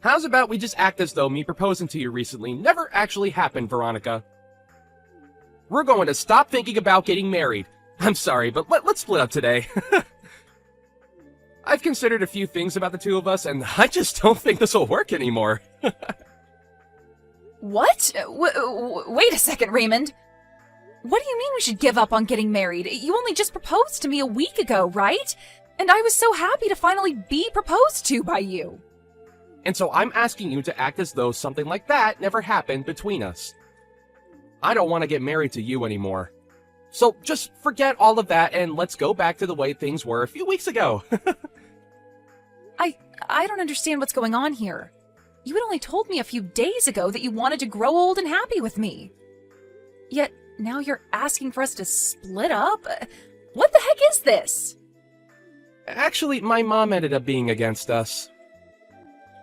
How's about we just act as though me proposing to you recently never actually happened, Veronica? We're going to stop thinking about getting married. I'm sorry, but let's split up today. I've considered a few things about the two of us, and I just don't think this will work anymore. What? Wait a second, Raymond. What do you mean we should give up on getting married? You only just proposed to me a week ago, right? And I was so happy to finally be proposed to by you. And so I'm asking you to act as though something like that never happened between us. I don't want to get married to you anymore. So just forget all of that and let's go back to the way things were a few weeks ago. I don't understand what's going on here. You had only told me a few days ago that you wanted to grow old and happy with me. Yet now you're asking for us to split up? What the heck is this? Actually, my mom ended up being against us.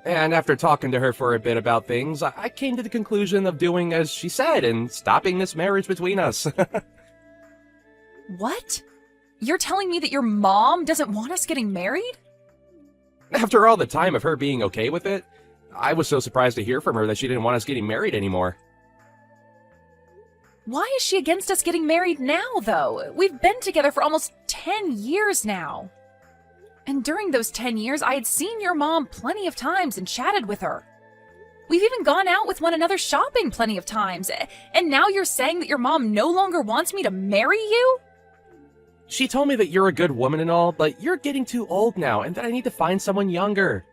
And after talking to her for a bit about things, I came to the conclusion of doing as she said and stopping this marriage between us. What? You're telling me that your mom doesn't want us getting married? After all the time of her being okay with it, I was so surprised to hear from her that she didn't want us getting married anymore. Why is she against us getting married now, though? We've been together for almost 10 years now. And during those 10 years, I had seen your mom plenty of times and chatted with her. We've even gone out with one another shopping plenty of times. And now you're saying that your mom no longer wants me to marry you? She told me that you're a good woman and all, but you're getting too old now and that I need to find someone younger.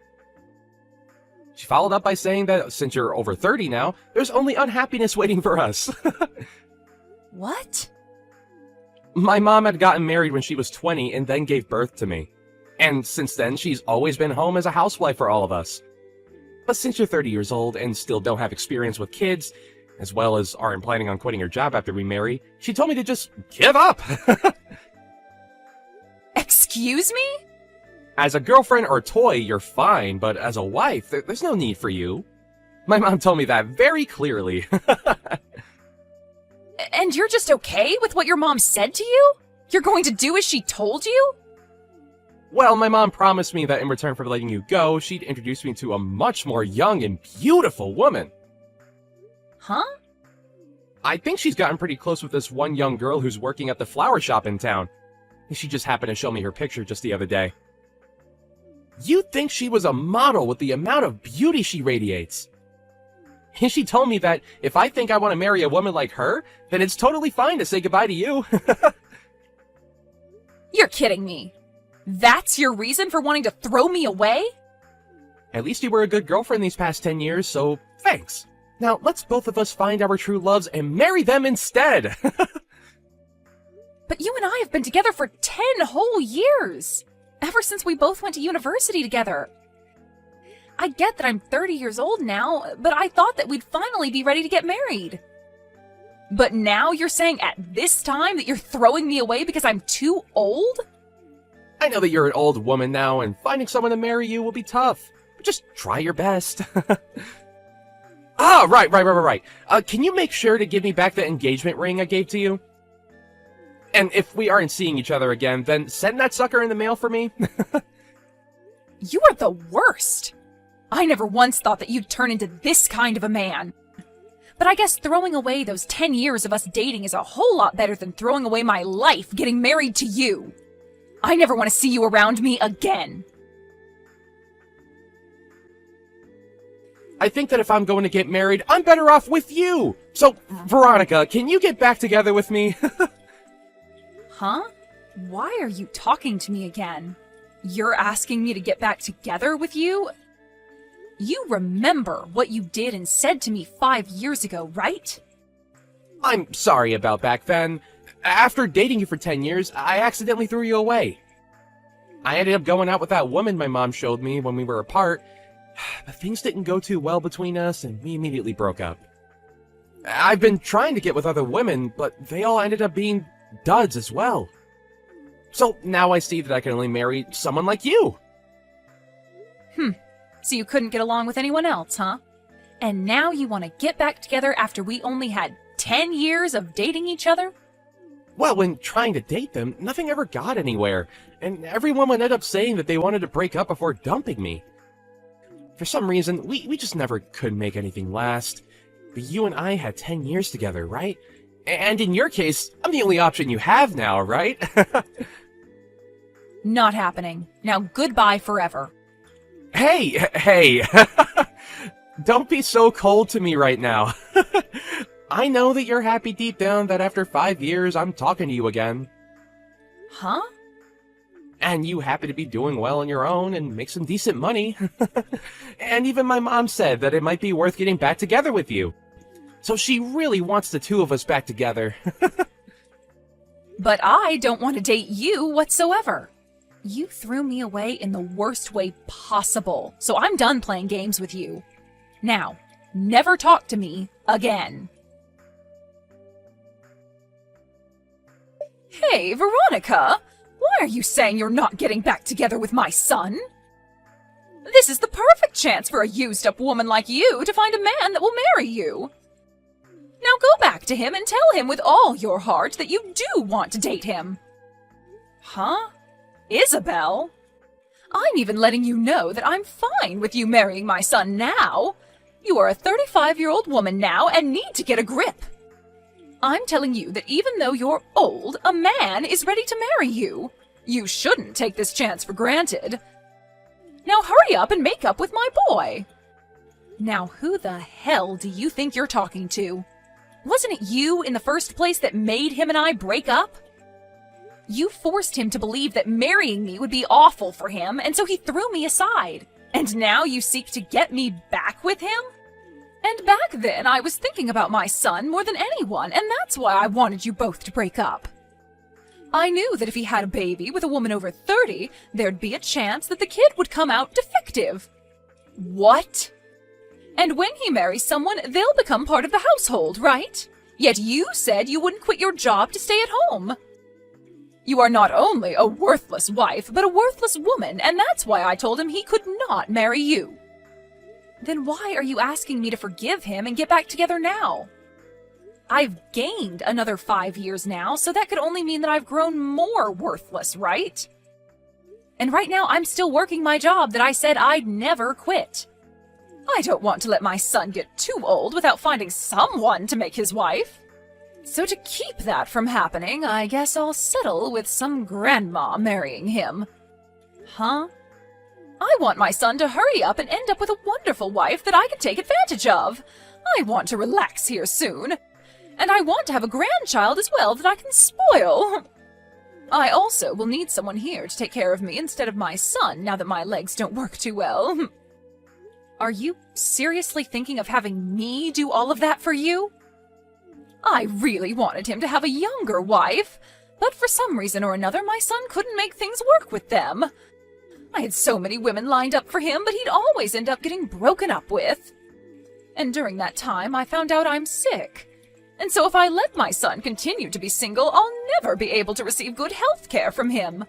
She followed up by saying that since you're over 30 now, there's only unhappiness waiting for us. What? My mom had gotten married when she was 20 and then gave birth to me. And since then, she's always been home as a housewife for all of us. But since you're 30 years old and still don't have experience with kids, as well as aren't planning on quitting your job after we marry, she told me to just give up. Excuse me? As a girlfriend or toy, you're fine, but as a wife, there's no need for you. My mom told me that very clearly. And you're just okay with what your mom said to you? You're going to do as she told you? Well, my mom promised me that in return for letting you go, she'd introduce me to a much more young and beautiful woman. Huh? I think she's gotten pretty close with this one young girl who's working at the flower shop in town. She just happened to show me her picture just the other day. You'd think she was a model with the amount of beauty she radiates. And she told me that if I think I want to marry a woman like her, then it's totally fine to say goodbye to you. You're kidding me. That's your reason for wanting to throw me away? At least you were a good girlfriend these past 10 years, so thanks. Now let's both of us find our true loves and marry them instead. But you and I have been together for 10 whole years. Ever since we both went to university together. I get that I'm 30 years old now, but I thought that we'd finally be ready to get married. But now you're saying at this time that you're throwing me away because I'm too old? I know that you're an old woman now, and finding someone to marry you will be tough. But just try your best. Right. Can you make sure to give me back the engagement ring I gave to you? And if we aren't seeing each other again, then send that sucker in the mail for me. You are the worst. I never once thought that you'd turn into this kind of a man. But I guess throwing away those 10 years of us dating is a whole lot better than throwing away my life getting married to you. I never want to see you around me again. I think that if I'm going to get married, I'm better off with you. So, Veronica, can you get back together with me? Huh? Why are you talking to me again? You're asking me to get back together with you? You remember what you did and said to me 5 years ago, right? I'm sorry about back then. After dating you for 10 years, I accidentally threw you away. I ended up going out with that woman my mom showed me when we were apart, but things didn't go too well between us and we immediately broke up. I've been trying to get with other women, but they all ended up being duds as well. So now I see that I can only marry someone like you. So you couldn't get along with anyone else, huh? And now you want to get back together after we only had 10 years of dating each other? Well, when trying to date them, nothing ever got anywhere, and everyone would end up saying that they wanted to break up before dumping me. For some reason, we just never could make anything last. But you and I had 10 years together, right? And in your case, I'm the only option you have now, right? Not happening. Now goodbye forever. Hey! Don't be so cold to me right now. I know that you're happy deep down that after 5 years, I'm talking to you again. Huh? And you happen to be doing well on your own and make some decent money. And even my mom said that it might be worth getting back together with you. So she really wants the two of us back together. But I don't want to date you whatsoever. You threw me away in the worst way possible, so I'm done playing games with you. Now, never talk to me again. Hey, Veronica! Why are you saying you're not getting back together with my son? This is the perfect chance for a used-up woman like you to find a man that will marry you. Now go back to him and tell him with all your heart that you do want to date him. Huh? Isabel? I'm even letting you know that I'm fine with you marrying my son now. You are a 35-year-old woman now and need to get a grip. I'm telling you that even though you're old, a man is ready to marry you. You shouldn't take this chance for granted. Now hurry up and make up with my boy. Now who the hell do you think you're talking to? Wasn't it you in the first place that made him and I break up? You forced him to believe that marrying me would be awful for him, and so he threw me aside. And now you seek to get me back with him? And back then, I was thinking about my son more than anyone, and that's why I wanted you both to break up. I knew that if he had a baby with a woman over 30, there'd be a chance that the kid would come out defective. What? And when he marries someone, they'll become part of the household, right? Yet you said you wouldn't quit your job to stay at home. You are not only a worthless wife, but a worthless woman, and that's why I told him he could not marry you. Then why are you asking me to forgive him and get back together now? I've gained another 5 years now, so that could only mean that I've grown more worthless, right? And right now I'm still working my job that I said I'd never quit. I don't want to let my son get too old without finding someone to make his wife. So to keep that from happening, I guess I'll settle with some grandma marrying him. Huh? I want my son to hurry up and end up with a wonderful wife that I can take advantage of. I want to relax here soon. And I want to have a grandchild as well that I can spoil. I also will need someone here to take care of me instead of my son now that my legs don't work too well. Are you seriously thinking of having me do all of that for you? I really wanted him to have a younger wife, but for some reason or another my son couldn't make things work with them. I had so many women lined up for him, but he'd always end up getting broken up with. And during that time, I found out I'm sick. And so if I let my son continue to be single, I'll never be able to receive good health care from him.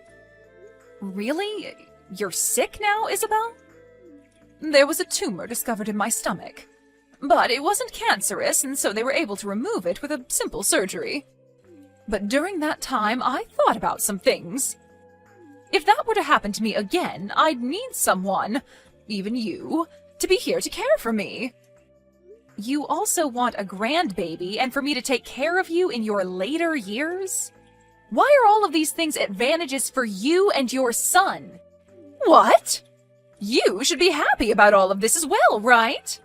Really? You're sick now, Isabel? There was a tumor discovered in my stomach. But it wasn't cancerous, and so they were able to remove it with a simple surgery. But during that time, I thought about some things. If that were to happen to me again, I'd need someone, even you, to be here to care for me. You also want a grandbaby and for me to take care of you in your later years? Why are all of these things advantages for you and your son? What? You should be happy about all of this as well, right?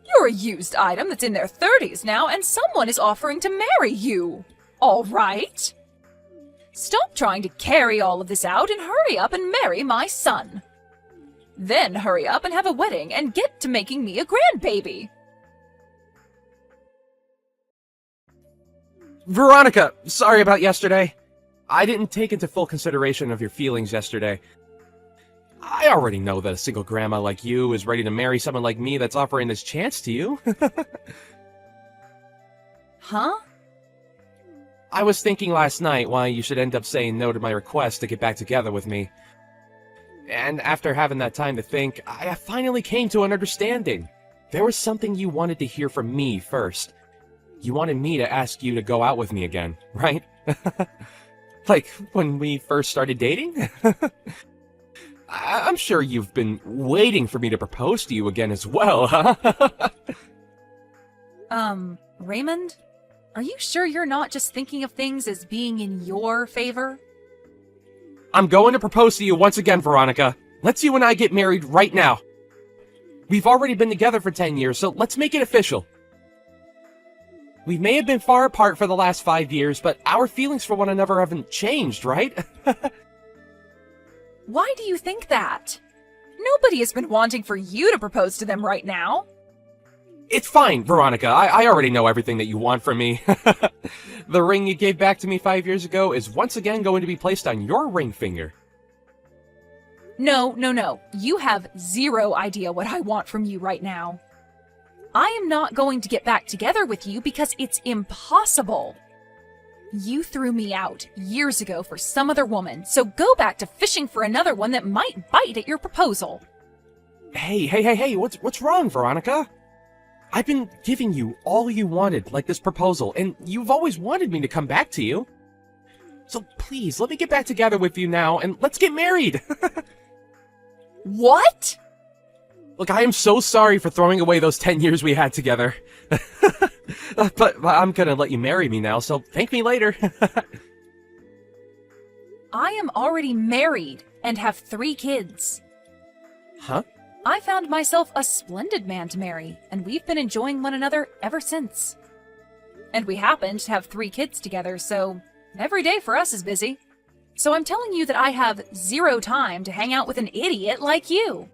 You're a used item that's in their 30s now, and someone is offering to marry you. All right? Stop trying to carry all of this out and hurry up and marry my son. Then hurry up and have a wedding and get to making me a grandbaby. Veronica, sorry about yesterday. I didn't take into full consideration of your feelings yesterday. I already know that a single grandma like you is ready to marry someone like me that's offering this chance to you. Huh? I was thinking last night why you should end up saying no to my request to get back together with me. And after having that time to think, I finally came to an understanding. There was something you wanted to hear from me first. You wanted me to ask you to go out with me again, right? Like when we first started dating? I'm sure you've been waiting for me to propose to you again as well, huh? Raymond? Are you sure you're not just thinking of things as being in your favor? I'm going to propose to you once again, Veronica. Let's you and I get married right now. We've already been together for 10 years, so let's make it official. We may have been far apart for the last 5 years, but our feelings for one another haven't changed, right? Why do you think that? Nobody has been wanting for you to propose to them right now. It's fine, Veronica. I already know everything that you want from me. The ring you gave back to me 5 years ago is once again going to be placed on your ring finger. No. You have zero idea what I want from you right now. I am not going to get back together with you because it's impossible. You threw me out years ago for some other woman, so go back to fishing for another one that might bite at your proposal. Hey, what's wrong, Veronica? I've been giving you all you wanted, like this proposal, and you've always wanted me to come back to you. So please, let me get back together with you now, and let's get married. What? Look, I am so sorry for throwing away those 10 years we had together. But I'm gonna let you marry me now, so thank me later. I am already married and have 3 kids. Huh? I found myself a splendid man to marry, and we've been enjoying one another ever since. And we happen to have 3 kids together, so every day for us is busy. So I'm telling you that I have 0 time to hang out with an idiot like you.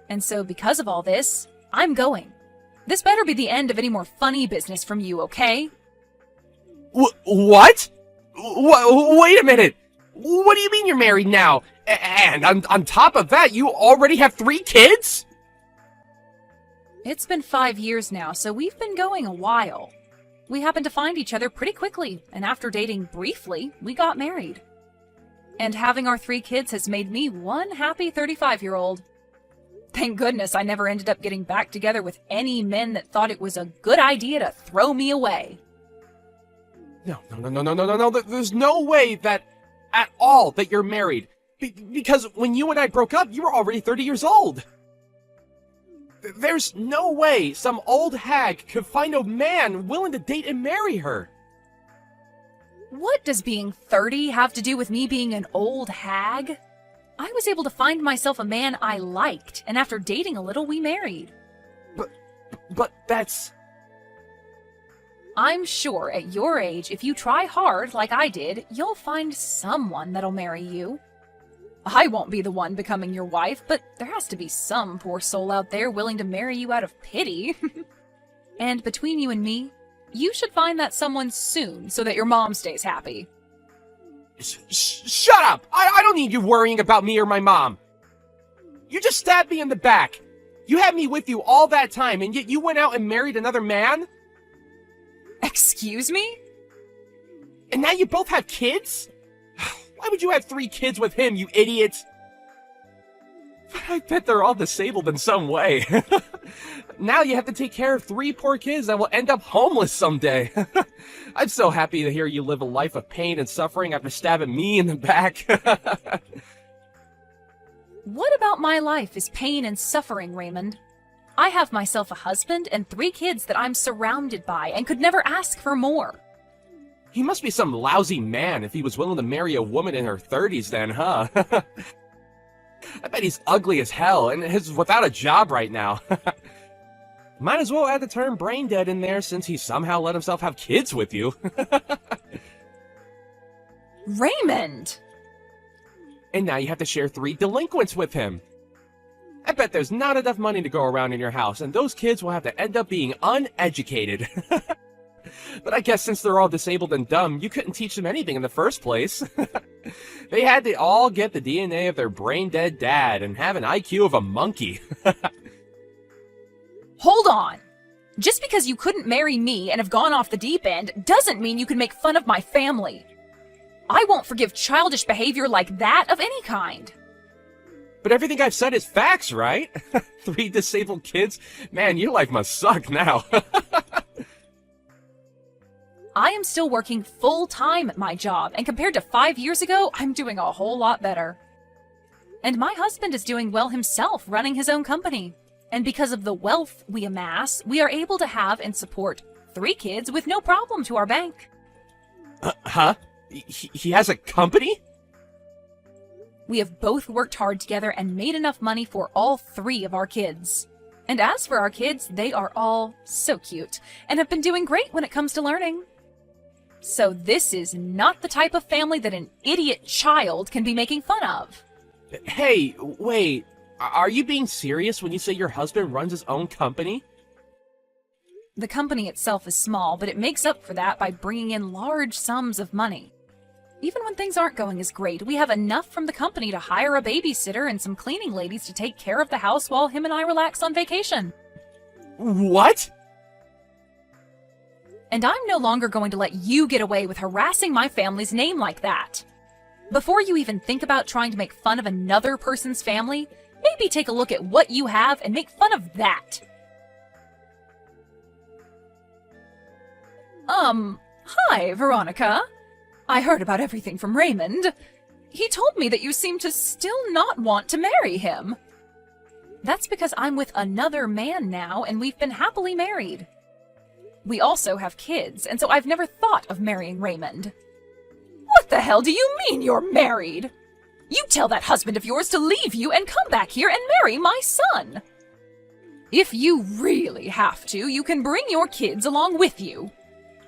And so because of all this, I'm going. This better be the end of any more funny business from you, okay? What? Wait a minute! What do you mean you're married now? And on top of that, you already have 3 kids? It's been 5 years now, so we've been going a while. We happened to find each other pretty quickly, and after dating briefly, we got married. And having our 3 kids has made me one happy 35-year-old. Thank goodness I never ended up getting back together with any men that thought it was a good idea to throw me away. No. There's no way that at all that you're married. Because when you and I broke up, you were already 30 years old. There's no way some old hag could find a man willing to date and marry her. What does being 30 have to do with me being an old hag? I was able to find myself a man I liked, and after dating a little, we married. But that's... I'm sure at your age, if you try hard like I did, you'll find someone that'll marry you. I won't be the one becoming your wife, but there has to be some poor soul out there willing to marry you out of pity. And between you and me, you should find that someone soon so that your mom stays happy. Shut up! I don't need you worrying about me or my mom. You just stabbed me in the back. You had me with you all that time, and yet you went out and married another man? Excuse me? And now you both have kids? Why would you have 3 kids with him, you idiot? I bet they're all disabled in some way. Now you have to take care of 3 poor kids that will end up homeless someday. I'm so happy to hear you live a life of pain and suffering after stabbing me in the back. What about my life is pain and suffering, Raymond? I have myself a husband and 3 kids that I'm surrounded by and could never ask for more. He must be some lousy man if he was willing to marry a woman in her 30s then, huh? I bet he's ugly as hell and is without a job right now. Might as well add the term brain dead in there since he somehow let himself have kids with you. Raymond! And now you have to share 3 delinquents with him. I bet there's not enough money to go around in your house, and those kids will have to end up being uneducated. But I guess since they're all disabled and dumb, you couldn't teach them anything in the first place. They had to all get the DNA of their brain-dead dad and have an IQ of a monkey. Hold on! Just because you couldn't marry me and have gone off the deep end doesn't mean you can make fun of my family. I won't forgive childish behavior like that of any kind. But everything I've said is facts, right? 3 disabled kids? Man, your life must suck now. I am still working full-time at my job, and compared to 5 years ago, I'm doing a whole lot better. And my husband is doing well himself, running his own company. And because of the wealth we amass, we are able to have and support 3 kids with no problem to our bank. Huh? He has a company? We have both worked hard together and made enough money for all 3 of our kids. And as for our kids, they are all so cute and have been doing great when it comes to learning. So this is not the type of family that an idiot child can be making fun of. Hey, wait. Are you being serious when you say your husband runs his own company? The company itself is small, but it makes up for that by bringing in large sums of money. Even when things aren't going as great, we have enough from the company to hire a babysitter and some cleaning ladies to take care of the house while him and I relax on vacation. What? And I'm no longer going to let you get away with harassing my family's name like that. Before you even think about trying to make fun of another person's family, maybe take a look at what you have and make fun of that. Hi, Veronica. I heard about everything from Raymond. He told me that you seem to still not want to marry him. That's because I'm with another man now, and we've been happily married. We also have kids, and so I've never thought of marrying Raymond. What the hell do you mean you're married? You tell that husband of yours to leave you and come back here and marry my son. If you really have to, you can bring your kids along with you.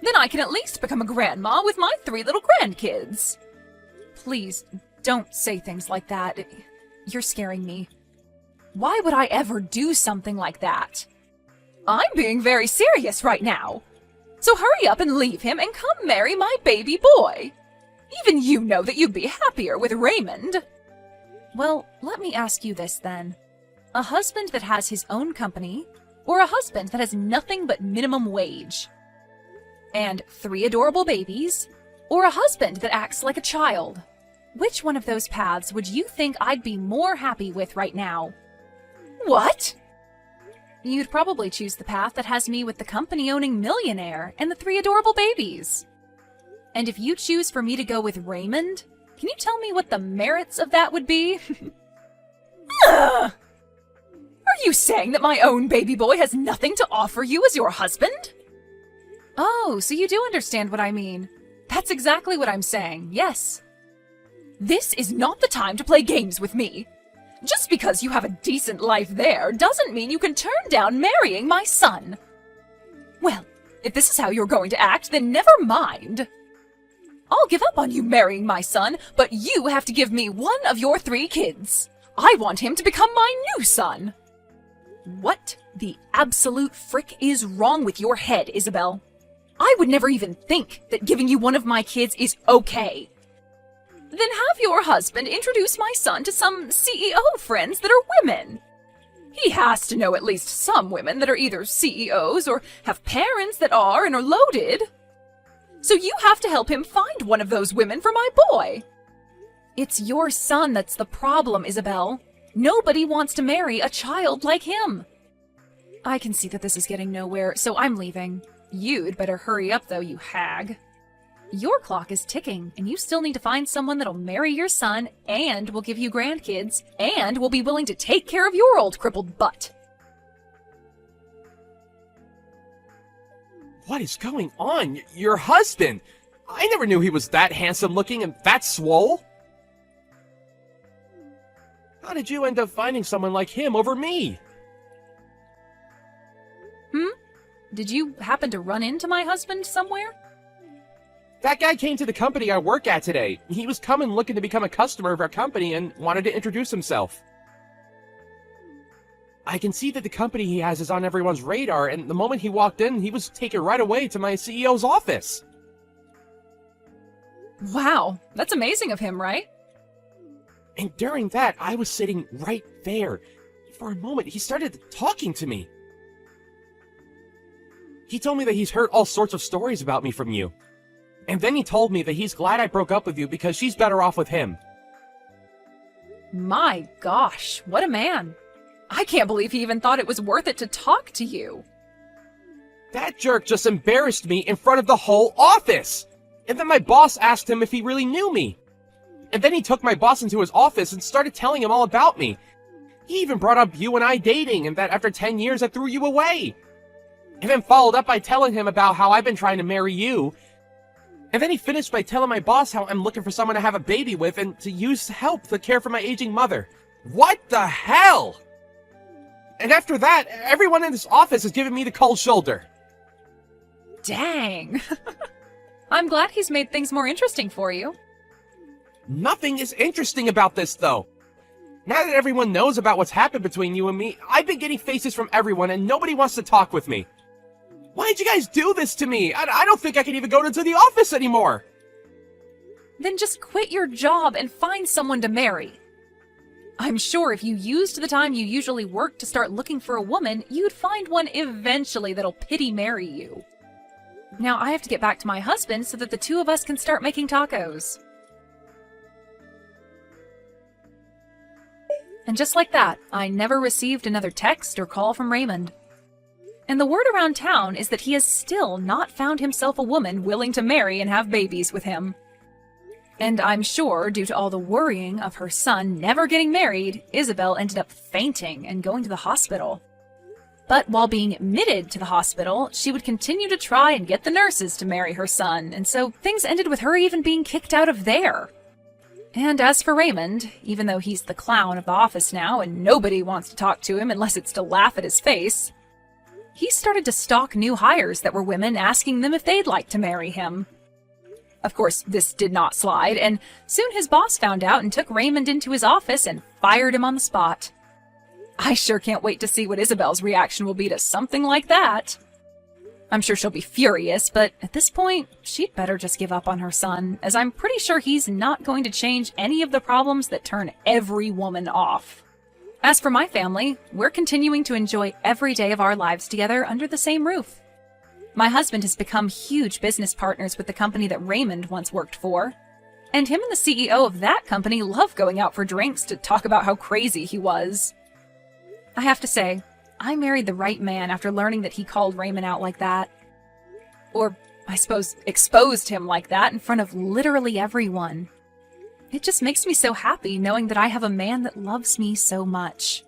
Then I can at least become a grandma with my 3 little grandkids. Please, don't say things like that. You're scaring me. Why would I ever do something like that? I'm being very serious right now. So hurry up and leave him and come marry my baby boy. Even you know that you'd be happier with Raymond. Well, let me ask you this then. A husband that has his own company, or a husband that has nothing but minimum wage? And 3 adorable babies, or a husband that acts like a child? Which one of those paths would you think I'd be more happy with right now? What? You'd probably choose the path that has me with the company-owning millionaire and the 3 adorable babies. And if you choose for me to go with Raymond, can you tell me what the merits of that would be? Are you saying that my own baby boy has nothing to offer you as your husband? Oh, so you do understand what I mean. That's exactly what I'm saying, yes. This is not the time to play games with me. Just because you have a decent life there doesn't mean you can turn down marrying my son. Well, if this is how you're going to act, then never mind. I'll give up on you marrying my son, but you have to give me one of your 3 kids. I want him to become my new son. What the absolute frick is wrong with your head, Isabel? I would never even think that giving you one of my kids is okay. Then have your husband introduce my son to some CEO friends that are women. He has to know at least some women that are either CEOs or have parents that are and are loaded. So you have to help him find one of those women for my boy. It's your son that's the problem, Isabel. Nobody wants to marry a child like him. I can see that this is getting nowhere, so I'm leaving. You'd better hurry up, though, you hag. Your clock is ticking, and you still need to find someone that'll marry your son, and will give you grandkids, and will be willing to take care of your old crippled butt. What is going on? Your husband? I never knew he was that handsome looking and that swole. How did you end up finding someone like him over me? Did you happen to run into my husband somewhere? That guy came to the company I work at today. He was coming looking to become a customer of our company and wanted to introduce himself. I can see that the company he has is on everyone's radar, and the moment he walked in, he was taken right away to my CEO's office. Wow, that's amazing of him, right? And during that, I was sitting right there. For a moment, he started talking to me. He told me that he's heard all sorts of stories about me from you. And then he told me that he's glad I broke up with you because she's better off with him. My gosh, what a man. I can't believe he even thought it was worth it to talk to you. That jerk just embarrassed me in front of the whole office. And then my boss asked him if he really knew me. And then he took my boss into his office and started telling him all about me. He even brought up you and I dating, and that after 10 years I threw you away. And then followed up by telling him about how I've been trying to marry you. And then he finished by telling my boss how I'm looking for someone to have a baby with and to use to help to care for my aging mother. What the hell? And after that, everyone in this office is giving me the cold shoulder. Dang. I'm glad he's made things more interesting for you. Nothing is interesting about this, though. Now that everyone knows about what's happened between you and me, I've been getting faces from everyone and nobody wants to talk with me. Why did you guys do this to me? I don't think I can even go into the office anymore. Then just quit your job and find someone to marry. I'm sure if you used the time you usually work to start looking for a woman, you'd find one eventually that'll pity marry you. Now I have to get back to my husband so that the two of us can start making tacos. And just like that, I never received another text or call from Raymond. And the word around town is that he has still not found himself a woman willing to marry and have babies with him. And I'm sure, due to all the worrying of her son never getting married, Isabel ended up fainting and going to the hospital. But while being admitted to the hospital, she would continue to try and get the nurses to marry her son, and so things ended with her even being kicked out of there. And as for Raymond, even though he's the clown of the office now and nobody wants to talk to him unless it's to laugh at his face, he started to stalk new hires that were women, asking them if they'd like to marry him. Of course, this did not slide, and soon his boss found out and took Raymond into his office and fired him on the spot. I sure can't wait to see what Isabel's reaction will be to something like that. I'm sure she'll be furious, but at this point, she'd better just give up on her son, as I'm pretty sure he's not going to change any of the problems that turn every woman off. As for my family, we're continuing to enjoy every day of our lives together under the same roof. My husband has become huge business partners with the company that Raymond once worked for, and him and the CEO of that company love going out for drinks to talk about how crazy he was. I have to say, I married the right man after learning that he called Raymond out like that. Or, I suppose, exposed him like that in front of literally everyone. It just makes me so happy knowing that I have a man that loves me so much.